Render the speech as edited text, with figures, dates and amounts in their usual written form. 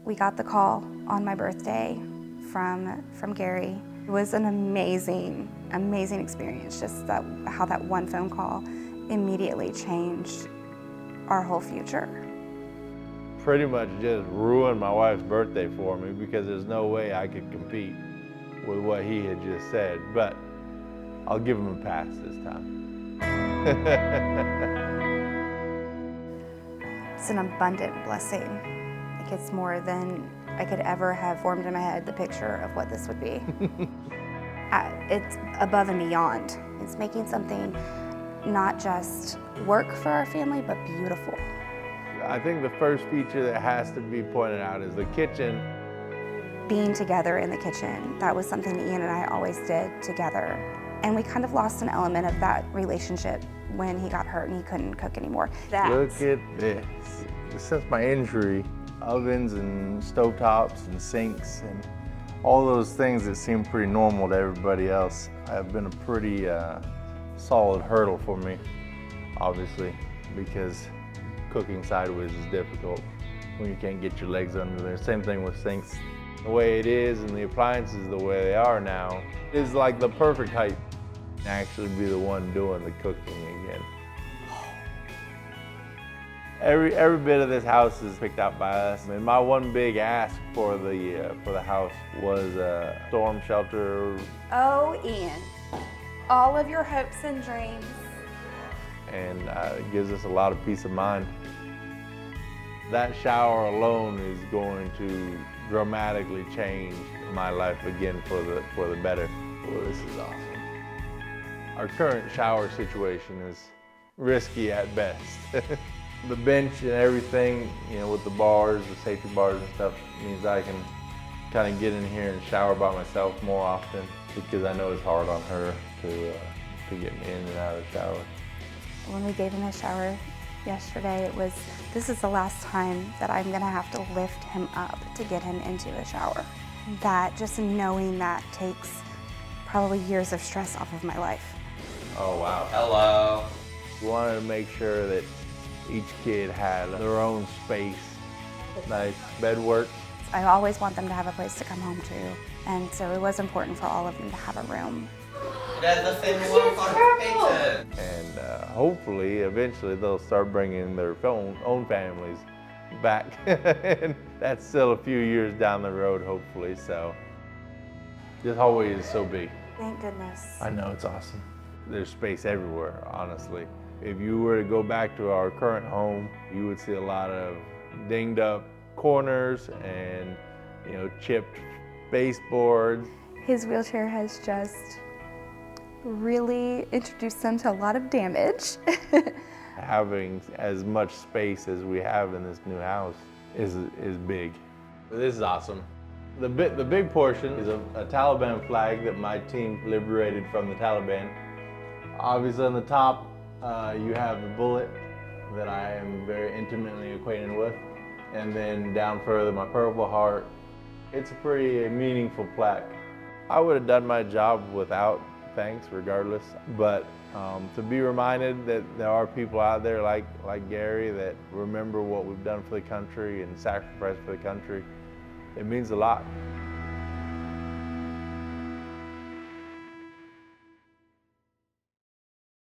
We got the call on my birthday from Gary. It was an amazing experience, just how that one phone call immediately changed our whole future. Pretty much just ruined my wife's birthday for me because there's no way I could compete with what he had just said, but I'll give him a pass this time. It's an abundant blessing. Like, it's more than I could ever have formed in my head the picture of what this would be. It's above and beyond. It's making something not just work for our family, but beautiful. I think the first feature that has to be pointed out is the kitchen. Being together in the kitchen, that was something Ian and I always did together. And we kind of lost an element of that relationship when he got hurt and he couldn't cook anymore. Look at this. Since my injury, ovens and stovetops and sinks and all those things that seem pretty normal to everybody else have been a pretty solid hurdle for me, obviously, because cooking sideways is difficult when you can't get your legs under there. Same thing with sinks. The way it is and the appliances the way they are now is like the perfect height to actually be the one doing the cooking again. Every bit of this house is picked out by us. And my one big ask for the house was a storm shelter. Oh, Ian, all of your hopes and dreams. And it gives us a lot of peace of mind. That shower alone is going to dramatically change my life again for the better. Well, this is awesome. Our current shower situation is risky at best. The bench and everything, with the bars, the safety bars and stuff, means I can kind of get in here and shower by myself more often because I know it's hard on her to get me in and out of the shower. When we gave him a shower yesterday, this is the last time that I'm gonna have to lift him up to get him into a shower. That, just knowing that, takes probably years of stress off of my life. Oh, wow. Hello. We wanted to make sure that each kid had their own space, nice bed work. I always want them to have a place to come home to, and so it was important for all of them to have a room. It has the same one. And hopefully, eventually, they'll start bringing their own families back. And that's still a few years down the road, hopefully. So this hallway is so big. Thank goodness. I know, it's awesome. There's space everywhere, honestly. If you were to go back to our current home, you would see a lot of dinged up corners and, chipped baseboards. His wheelchair has just really introduced them to a lot of damage. Having as much space as we have in this new house is big. This is awesome. The big portion is a Taliban flag that my team liberated from the Taliban. Obviously on the top, you have the bullet that I am very intimately acquainted with. And then down further, my Purple Heart. It's a pretty meaningful plaque. I would have done my job without thanks regardless, but to be reminded that there are people out there like Gary that remember what we've done for the country and sacrificed for the country, it means a lot.